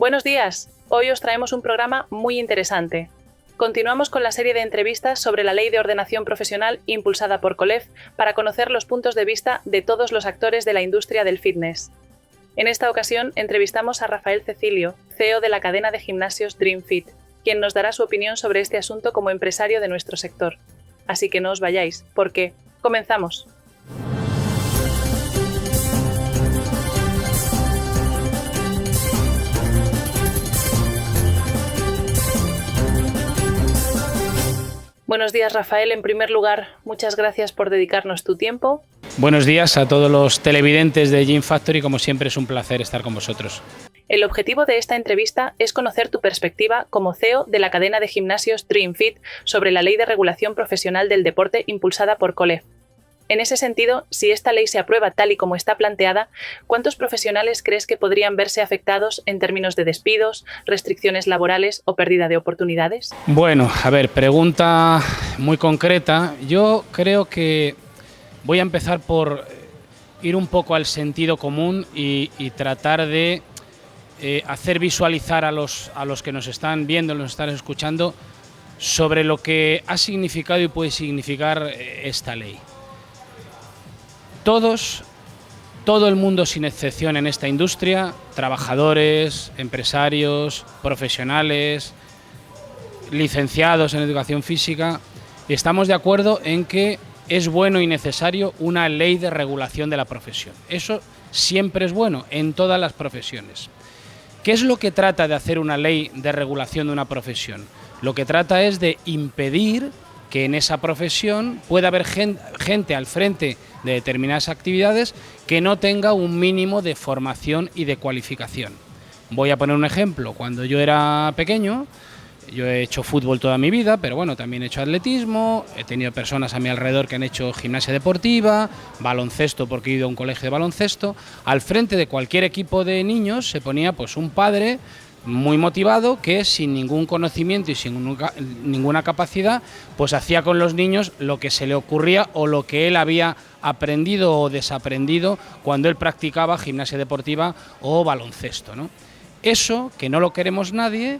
Buenos días. Hoy os traemos un programa muy interesante. Continuamos con la serie de entrevistas sobre la Ley de Ordenación Profesional impulsada por COLEF para conocer los puntos de vista de todos los actores de la industria del fitness. En esta ocasión entrevistamos a Rafael Cecilio, CEO de la cadena de gimnasios Dream Fit, quien nos dará su opinión sobre este asunto como empresario de nuestro sector. Así que no os vayáis, porque comenzamos. Buenos días, Rafael. En primer lugar, muchas gracias por dedicarnos tu tiempo. Buenos días a todos los televidentes de Gym Factory. Como siempre, es un placer estar con vosotros. El objetivo de esta entrevista es conocer tu perspectiva como CEO de la cadena de gimnasios Dream Fit sobre la Ley de Regulación Profesional del Deporte impulsada por COLEF. En ese sentido, si esta ley se aprueba tal y como está planteada, ¿cuántos profesionales crees que podrían verse afectados en términos de despidos, restricciones laborales o pérdida de oportunidades? Bueno, a ver, pregunta muy concreta. Yo creo que voy a empezar por ir un poco al sentido común y tratar de hacer visualizar a los que nos están viendo, nos están escuchando, sobre lo que ha significado y puede significar esta ley. Todo el mundo sin excepción en esta industria, trabajadores, empresarios, profesionales, licenciados en educación física, estamos de acuerdo en que es bueno y necesario una ley de regulación de la profesión. Eso siempre es bueno en todas las profesiones. ¿Qué es lo que trata de hacer una ley de regulación de una profesión? Lo que trata es de impedir que en esa profesión pueda haber gente al frente de determinadas actividades que no tenga un mínimo de formación y de cualificación. Voy a poner un ejemplo. Cuando yo era pequeño, yo he hecho fútbol toda mi vida, pero bueno, también he hecho atletismo, he tenido personas a mi alrededor que han hecho gimnasia deportiva, baloncesto porque he ido a un colegio de baloncesto. Al frente de cualquier equipo de niños se ponía pues un padre muy motivado que sin ningún conocimiento y sin ninguna capacidad pues hacía con los niños lo que se le ocurría o lo que él había aprendido o desaprendido cuando él practicaba gimnasia deportiva o baloncesto, ¿no? Eso, que no lo queremos nadie,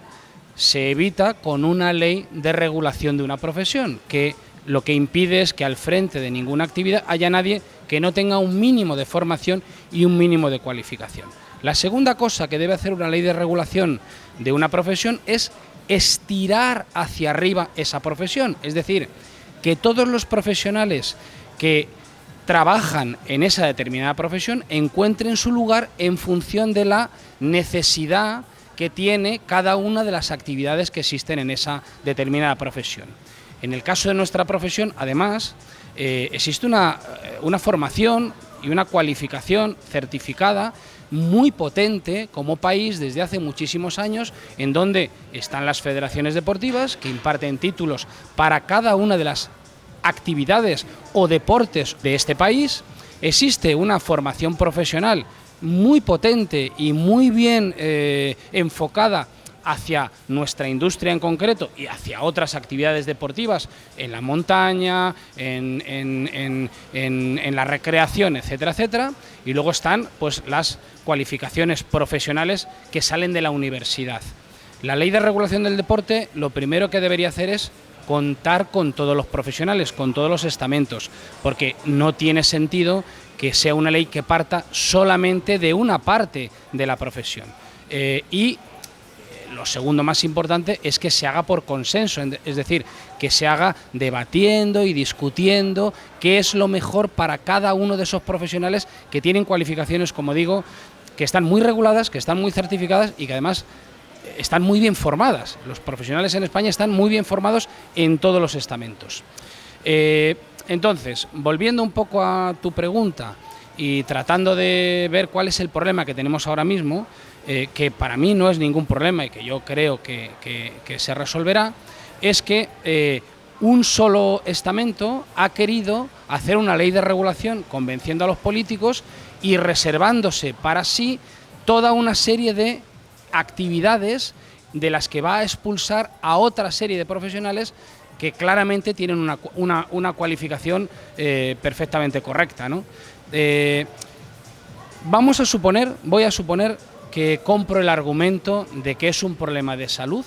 se evita con una ley de regulación de una profesión, que lo que impide es que al frente de ninguna actividad haya nadie que no tenga un mínimo de formación y un mínimo de cualificación. La segunda cosa que debe hacer una ley de regulación de una profesión es estirar hacia arriba esa profesión, es decir, que todos los profesionales que trabajan en esa determinada profesión encuentren su lugar en función de la necesidad que tiene cada una de las actividades que existen en esa determinada profesión. En el caso de nuestra profesión, además, existe una formación y una cualificación certificada muy potente como país desde hace muchísimos años, en donde están las federaciones deportivas que imparten títulos para cada una de las actividades o deportes de este país. Existe una formación profesional muy potente y muy bien enfocada hacia nuestra industria en concreto y hacia otras actividades deportivas en la montaña, en la recreación, etcétera, etcétera. Y luego están pues las cualificaciones profesionales que salen de la universidad. La ley de regulación del deporte lo primero que debería hacer es contar con todos los profesionales, con todos los estamentos, porque no tiene sentido que sea una ley que parta solamente de una parte de la profesión. Y lo segundo más importante es que se haga por consenso, es decir, que se haga debatiendo y discutiendo qué es lo mejor para cada uno de esos profesionales que tienen cualificaciones, como digo, que están muy reguladas, que están muy certificadas y que además están muy bien formadas. Los profesionales en España están muy bien formados en todos los estamentos. Entonces, volviendo un poco a tu pregunta y tratando de ver cuál es el problema que tenemos ahora mismo, que para mí no es ningún problema y que yo creo que se resolverá, es que un solo estamento ha querido hacer una ley de regulación convenciendo a los políticos y reservándose para sí toda una serie de actividades de las que va a expulsar a otra serie de profesionales que claramente tienen una cualificación perfectamente correcta, ¿no? Voy a suponer que compro el argumento de que es un problema de salud,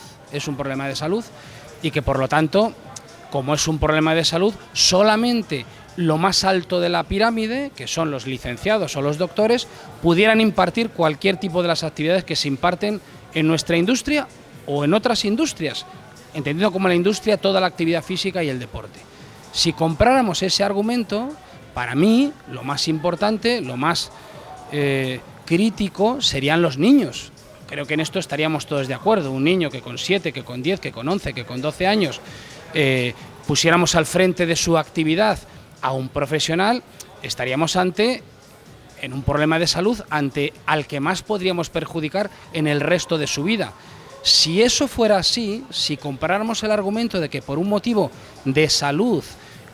y que por lo tanto, como es un problema de salud, solamente lo más alto de la pirámide, que son los licenciados o los doctores, pudieran impartir cualquier tipo de las actividades que se imparten en nuestra industria o en otras industrias, entendiendo como la industria toda la actividad física y el deporte. Si compráramos ese argumento, para mí lo más importante, lo más crítico serían los niños. Creo que en esto estaríamos todos de acuerdo. Un niño que con 7, que con 10, que con 11, que con 12 años pusiéramos al frente de su actividad a un profesional, estaríamos en un problema de salud al que más podríamos perjudicar en el resto de su vida. Si eso fuera así, si comparáramos el argumento de que por un motivo de salud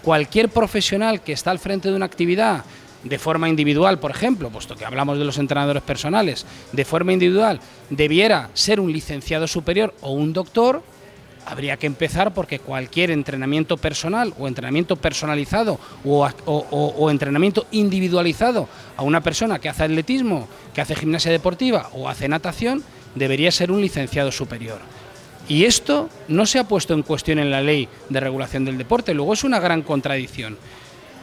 cualquier profesional que está al frente de una actividad de forma individual, por ejemplo, puesto que hablamos de los entrenadores personales, de forma individual debiera ser un licenciado superior o un doctor, habría que empezar porque cualquier entrenamiento personal o entrenamiento personalizado o entrenamiento individualizado a una persona que hace atletismo, que hace gimnasia deportiva o hace natación, debería ser un licenciado superior. Y esto no se ha puesto en cuestión en la Ley de Regulación del Deporte, luego es una gran contradicción.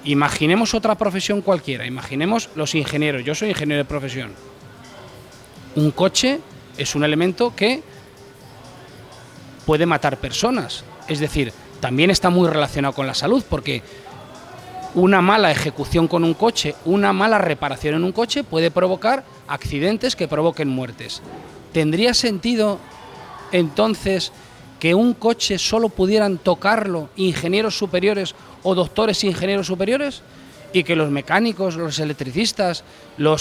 Imaginemos otra profesión cualquiera, imaginemos los ingenieros, yo soy ingeniero de profesión. Un coche es un elemento que puede matar personas, es decir, también está muy relacionado con la salud, porque una mala ejecución con un coche, una mala reparación en un coche puede provocar accidentes que provoquen muertes. ¿Tendría sentido entonces que un coche solo pudieran tocarlo ingenieros superiores o doctores ingenieros superiores y que los mecánicos, los electricistas, la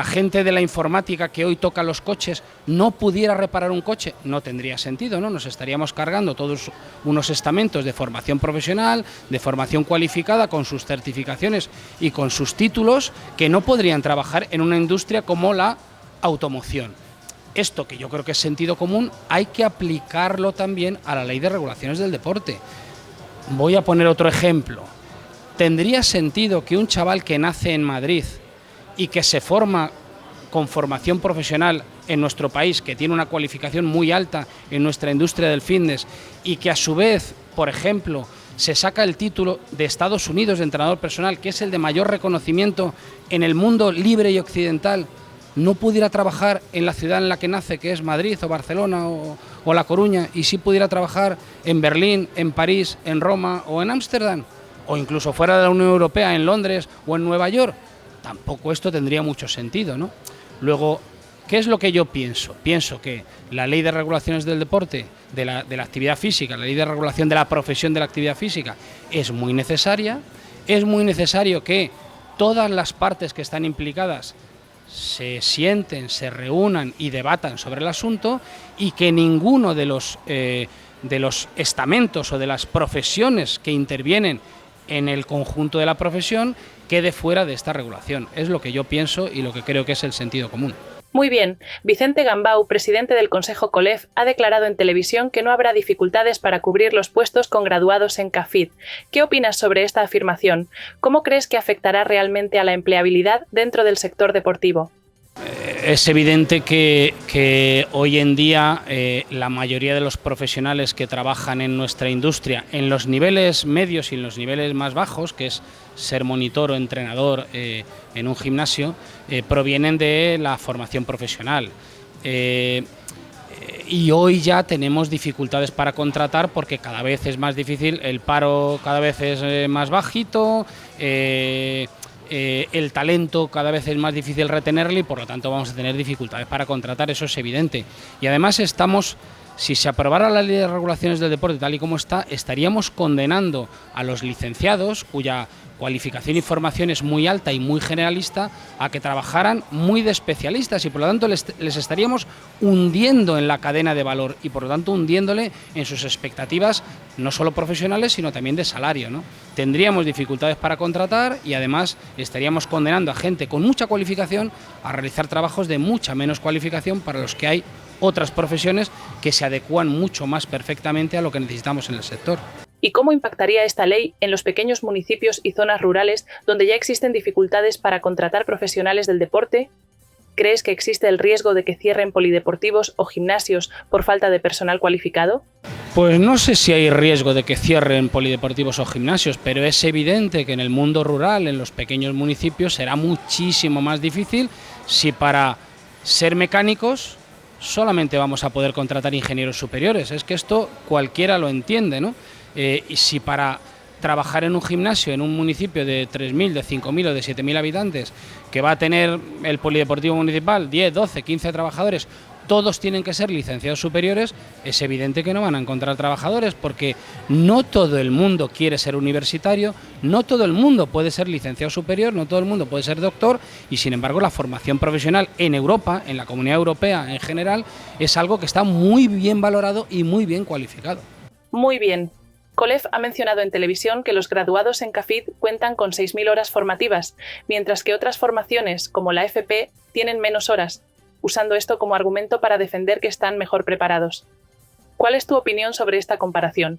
gente de la informática que hoy toca los coches no pudiera reparar un coche? No tendría sentido, ¿no? Nos estaríamos cargando todos unos estamentos de formación profesional, de formación cualificada, con sus certificaciones y con sus títulos, que no podrían trabajar en una industria como la automoción. Esto, que yo creo que es sentido común, hay que aplicarlo también a la Ley de Regulaciones del Deporte. Voy a poner otro ejemplo. ¿Tendría sentido que un chaval que nace en Madrid y que se forma con formación profesional en nuestro país, que tiene una cualificación muy alta en nuestra industria del fitness y que a su vez, por ejemplo, se saca el título de Estados Unidos de entrenador personal, que es el de mayor reconocimiento en el mundo libre y occidental, no pudiera trabajar en la ciudad en la que nace, que es Madrid o Barcelona o La Coruña, y sí pudiera trabajar en Berlín, en París, en Roma o en Ámsterdam, o incluso fuera de la Unión Europea, en Londres o en Nueva York? Tampoco esto tendría mucho sentido, ¿no? Luego, ¿qué es lo que yo pienso? Pienso que la Ley de Regulaciones del Deporte, de la actividad física, la Ley de Regulación de la profesión de la actividad física, es muy necesaria. Es muy necesario que todas las partes que están implicadas se sienten, se reúnan y debatan sobre el asunto, y que ninguno de los estamentos o de las profesiones que intervienen en el conjunto de la profesión quede fuera de esta regulación. Es lo que yo pienso y lo que creo que es el sentido común. Muy bien. Vicente Gambau, presidente del Consejo COLEF, ha declarado en televisión que no habrá dificultades para cubrir los puestos con graduados en CAFID. ¿Qué opinas sobre esta afirmación? ¿Cómo crees que afectará realmente a la empleabilidad dentro del sector deportivo? Es evidente que hoy en día la mayoría de los profesionales que trabajan en nuestra industria, en los niveles medios y en los niveles más bajos, que es ser monitor o entrenador en un gimnasio, provienen de la formación profesional. Y hoy ya tenemos dificultades para contratar porque cada vez es más difícil, el paro cada vez es más bajito, el talento cada vez es más difícil retenerlo y por lo tanto vamos a tener dificultades para contratar, eso es evidente. Y además si se aprobara la Ley de Regulaciones del Deporte tal y como está, estaríamos condenando a los licenciados, cuya cualificación y formación es muy alta y muy generalista, a que trabajaran muy de especialistas, y por lo tanto les estaríamos hundiendo en la cadena de valor y por lo tanto hundiéndole en sus expectativas no solo profesionales sino también de salario, ¿no? Tendríamos dificultades para contratar y además estaríamos condenando a gente con mucha cualificación a realizar trabajos de mucha menos cualificación para los que hay otras profesiones que se adecúan mucho más perfectamente a lo que necesitamos en el sector. ¿Y cómo impactaría esta ley en los pequeños municipios y zonas rurales donde ya existen dificultades para contratar profesionales del deporte? ¿crees que existe el riesgo de que cierren polideportivos o gimnasios por falta de personal cualificado? Pues no sé si hay riesgo de que cierren polideportivos o gimnasios, pero es evidente que en el mundo rural, en los pequeños municipios, será muchísimo más difícil si para ser mecánicos solamente vamos a poder contratar ingenieros superiores. Es que esto cualquiera lo entiende, ¿no? Y si para trabajar en un gimnasio en un municipio de 3.000, de 5.000 o de 7.000 habitantes, que va a tener el polideportivo municipal 10, 12, 15 trabajadores, todos tienen que ser licenciados superiores, es evidente que no van a encontrar trabajadores porque no todo el mundo quiere ser universitario, no todo el mundo puede ser licenciado superior, no todo el mundo puede ser doctor y sin embargo la formación profesional en Europa, en la Comunidad Europea en general, es algo que está muy bien valorado y muy bien cualificado. Muy bien. COLEF ha mencionado en televisión que los graduados en CAFID cuentan con 6.000 horas formativas, mientras que otras formaciones, como la FP, tienen menos horas, usando esto como argumento para defender que están mejor preparados. ¿Cuál es tu opinión sobre esta comparación?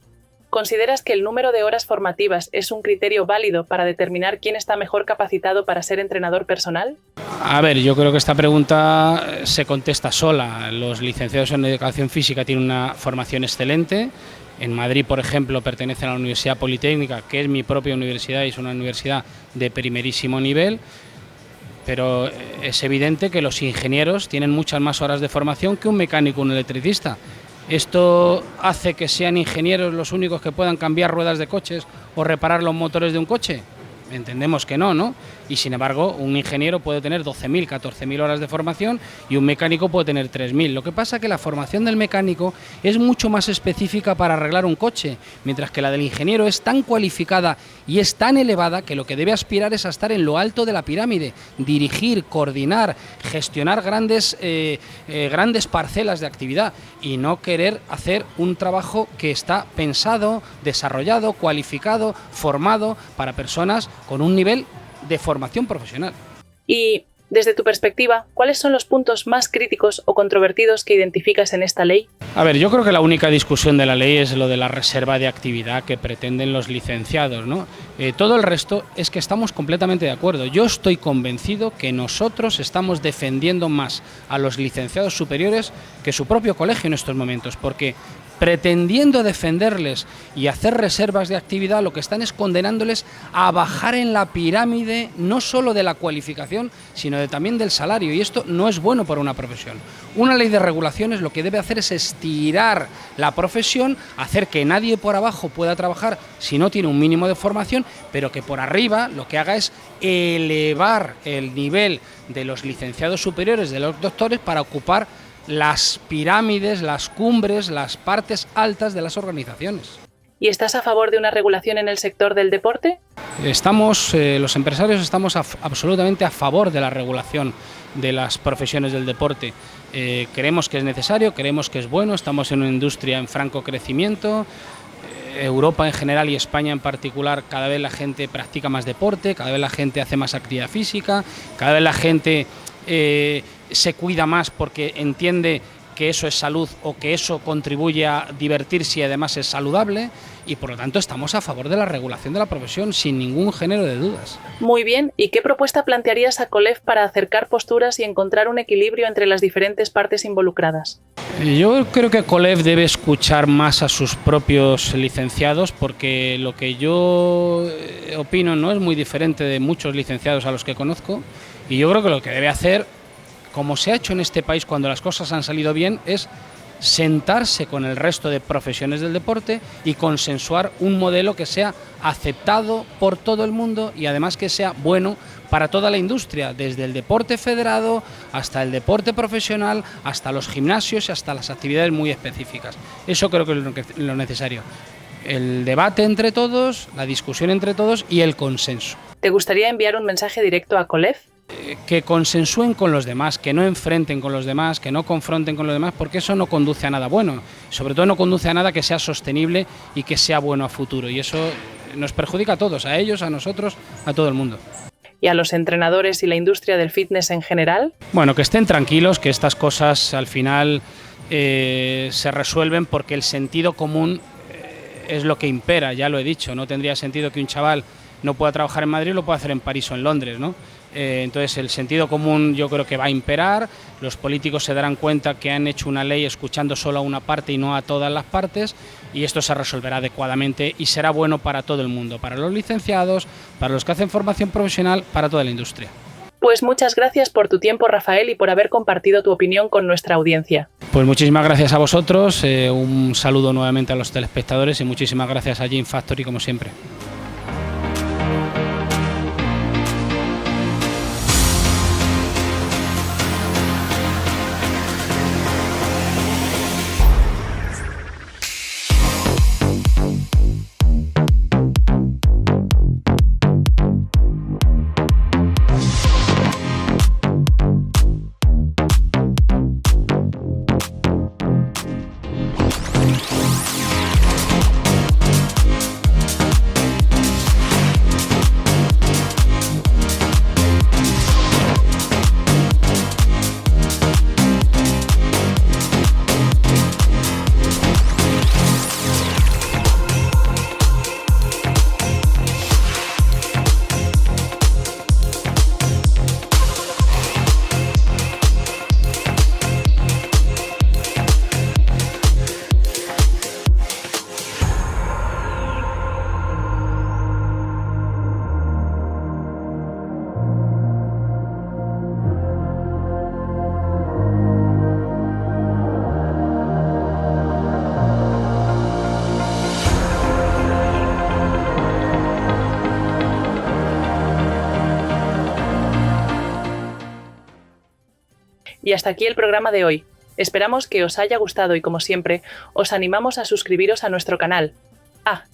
¿Consideras que el número de horas formativas es un criterio válido para determinar quién está mejor capacitado para ser entrenador personal? A ver, yo creo que esta pregunta se contesta sola. Los licenciados en educación física tienen una formación excelente. En Madrid, por ejemplo, pertenecen a la Universidad Politécnica, que es mi propia universidad y es una universidad de primerísimo nivel. Pero es evidente que los ingenieros tienen muchas más horas de formación que un mecánico o un electricista. ¿Esto hace que sean ingenieros los únicos que puedan cambiar ruedas de coches o reparar los motores de un coche? Entendemos que no, ¿no? Y sin embargo, un ingeniero puede tener 12.000, 14.000 horas de formación y un mecánico puede tener 3.000. Lo que pasa es que la formación del mecánico es mucho más específica para arreglar un coche, mientras que la del ingeniero es tan cualificada y es tan elevada que lo que debe aspirar es a estar en lo alto de la pirámide, dirigir, coordinar, gestionar grandes parcelas de actividad y no querer hacer un trabajo que está pensado, desarrollado, cualificado, formado para personas con un nivel de formación profesional. Y, desde tu perspectiva, ¿cuáles son los puntos más críticos o controvertidos que identificas en esta ley? A ver, yo creo que la única discusión de la ley es lo de la reserva de actividad que pretenden los licenciados, ¿no? Todo el resto es que estamos completamente de acuerdo. Yo estoy convencido que nosotros estamos defendiendo más a los licenciados superiores que su propio colegio en estos momentos, porque pretendiendo defenderles y hacer reservas de actividad, lo que están es condenándoles a bajar en la pirámide no solo de la cualificación, sino también del salario, y esto no es bueno para una profesión. Una ley de regulaciones lo que debe hacer es estirar la profesión, hacer que nadie por abajo pueda trabajar si no tiene un mínimo de formación, pero que por arriba lo que haga es elevar el nivel de los licenciados superiores, de los doctores, para ocupar las pirámides, las cumbres, las partes altas de las organizaciones. ¿Y estás a favor de una regulación en el sector del deporte? Los empresarios estamos absolutamente a favor de la regulación de las profesiones del deporte. Creemos que es necesario, creemos que es bueno, estamos en una industria en franco crecimiento. Europa en general y España en particular, cada vez la gente practica más deporte, cada vez la gente hace más actividad física, cada vez la gente se cuida más porque entiende que eso es salud o que eso contribuye a divertirse y además es saludable, y por lo tanto estamos a favor de la regulación de la profesión sin ningún género de dudas. Muy bien, ¿y qué propuesta plantearías a COLEF para acercar posturas y encontrar un equilibrio entre las diferentes partes involucradas? Yo creo que COLEF debe escuchar más a sus propios licenciados, porque lo que yo opino no es muy diferente de muchos licenciados a los que conozco, y yo creo que lo que debe hacer, como se ha hecho en este país cuando las cosas han salido bien, es sentarse con el resto de profesiones del deporte y consensuar un modelo que sea aceptado por todo el mundo y además que sea bueno para toda la industria, desde el deporte federado hasta el deporte profesional, hasta los gimnasios y hasta las actividades muy específicas. Eso creo que es lo necesario. El debate entre todos, la discusión entre todos y el consenso. ¿Te gustaría enviar un mensaje directo a COLEF? Que consensúen con los demás, que no enfrenten con los demás, que no confronten con los demás, porque eso no conduce a nada bueno. Sobre todo no conduce a nada que sea sostenible y que sea bueno a futuro. Y eso nos perjudica a todos, a ellos, a nosotros, a todo el mundo. ¿Y a los entrenadores y la industria del fitness en general? Bueno, que estén tranquilos, que estas cosas al final se resuelven porque el sentido común es lo que impera, ya lo he dicho. No tendría sentido que un chaval no pueda trabajar en Madrid, lo pueda hacer en París o en Londres, ¿no? Entonces el sentido común yo creo que va a imperar, los políticos se darán cuenta que han hecho una ley escuchando solo a una parte y no a todas las partes, y esto se resolverá adecuadamente y será bueno para todo el mundo, para los licenciados, para los que hacen formación profesional, para toda la industria. Pues muchas gracias por tu tiempo, Rafael, y por haber compartido tu opinión con nuestra audiencia. Pues muchísimas gracias a vosotros, un saludo nuevamente a los telespectadores y muchísimas gracias a Gin Factory como siempre. Y hasta aquí el programa de hoy. Esperamos que os haya gustado y, como siempre, os animamos a suscribiros a nuestro canal.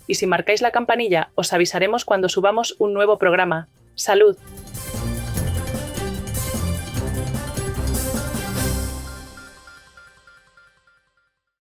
Y si marcáis la campanilla, os avisaremos cuando subamos un nuevo programa. ¡Salud!